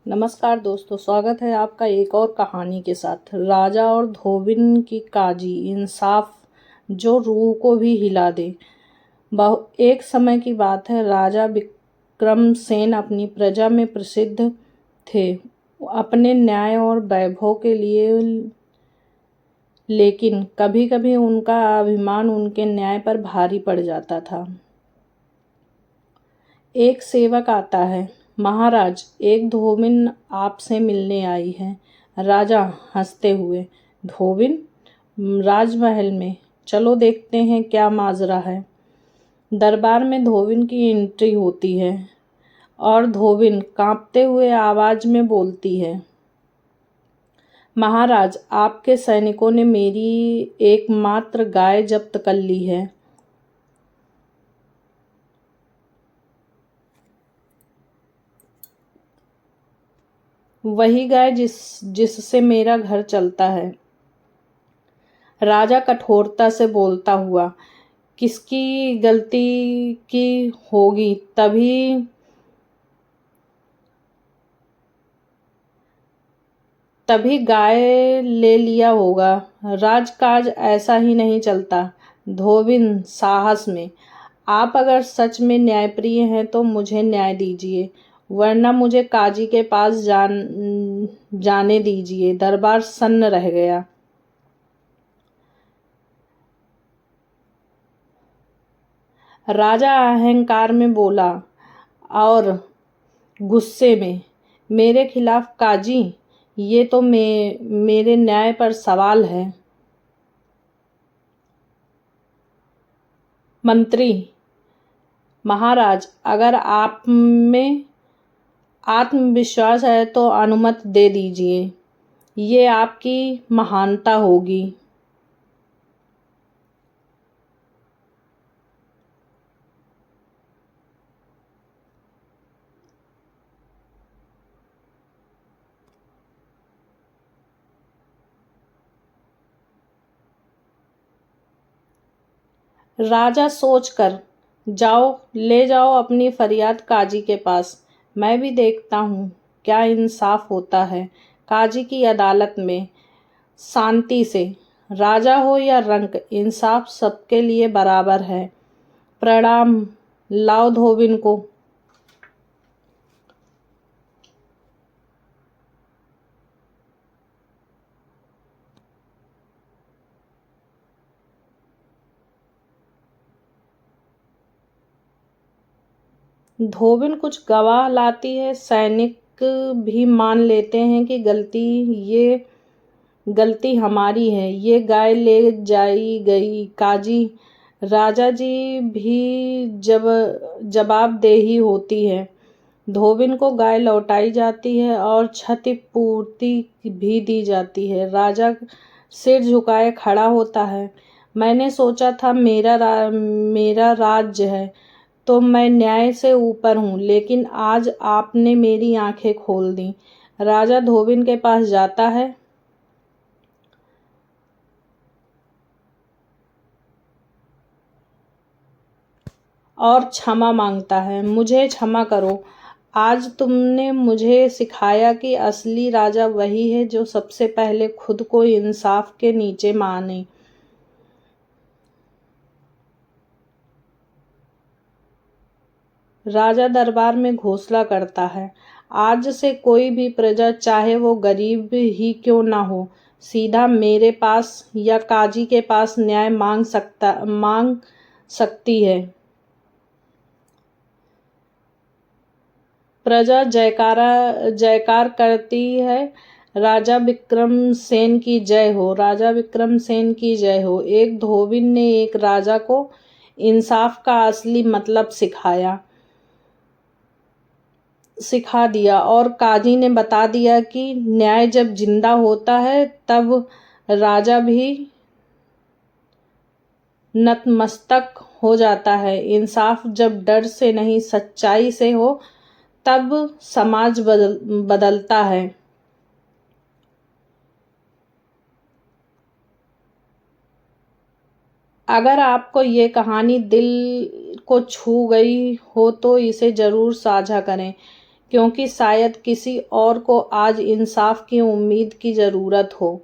नमस्कार दोस्तों, स्वागत है आपका एक और कहानी के साथ। राजा और धोबिन की काजी, इंसाफ जो रूह को भी हिला दे। एक समय की बात है, राजा विक्रमसेन अपनी प्रजा में प्रसिद्ध थे अपने न्याय और वैभव के लिए, लेकिन कभी कभी उनका अभिमान उनके न्याय पर भारी पड़ जाता था। एक सेवक आता है, महाराज, एक धोबिन आपसे मिलने आई है। राजा हंसते हुए, धोबिन राजमहल में, चलो देखते हैं क्या माजरा है। दरबार में धोबिन की एंट्री होती है और धोबिन कांपते हुए आवाज में बोलती है, महाराज, आपके सैनिकों ने मेरी एकमात्र गाय जब्त कर ली है। वही गाय जिससे मेरा घर चलता है। राजा कठोरता से बोलता हुआ, किसकी गलती की होगी, तभी गाय ले लिया होगा। राजकाज ऐसा ही नहीं चलता। धोबिन साहस में, आप अगर सच में न्यायप्रिय हैं तो मुझे न्याय दीजिए, वरना मुझे काजी के पास जाने दीजिए। दरबार सन्न रह गया। राजा अहंकार में बोला और गुस्से में, मेरे खिलाफ काजी, ये तो मेरे न्याय पर सवाल है। मंत्री, महाराज, अगर आप में आत्मविश्वास है तो अनुमति दे दीजिए, ये आपकी महानता होगी। राजा सोचकर, जाओ, ले जाओ अपनी फरियाद काजी के पास, मैं भी देखता हूँ क्या इंसाफ होता है काजी की अदालत में। शांति से, राजा हो या रंक, इंसाफ सबके लिए बराबर है। प्रणाम, लाओ धोबिन को। धोबिन कुछ गवाह लाती है। सैनिक भी मान लेते हैं कि गलती हमारी है। ये गाय ले जाई गई। काजी, राजा जी भी जवाबदेही होती है। धोबिन को गाय लौटाई जाती है और क्षतिपूर्ति भी दी जाती है। राजा सिर झुकाए खड़ा होता है। मैंने सोचा था मेरा राज्य है तो मैं न्याय से ऊपर हूँ, लेकिन आज आपने मेरी आंखें खोल दी। राजा धोबिन के पास जाता है और क्षमा मांगता है। मुझे क्षमा करो। आज तुमने मुझे सिखाया कि असली राजा वही है जो सबसे पहले खुद को इंसाफ के नीचे माने। राजा दरबार में घोषणा करता है, आज से कोई भी प्रजा, चाहे वो गरीब ही क्यों ना हो, सीधा मेरे पास या काजी के पास न्याय मांग सकती है। प्रजा जयकार करती है, राजा विक्रमसेन की जय हो, राजा विक्रमसेन की जय हो। एक धोबिन ने एक राजा को इंसाफ का असली मतलब सिखा दिया और काजी ने बता दिया कि न्याय जब जिंदा होता है तब राजा भी नतमस्तक हो जाता है। इंसाफ जब डर से नहीं सच्चाई से हो तब समाज बदलता है। अगर आपको ये कहानी दिल को छू गई हो तो इसे ज़रूर साझा करें, क्योंकि शायद किसी और को आज इंसाफ की उम्मीद की ज़रूरत हो।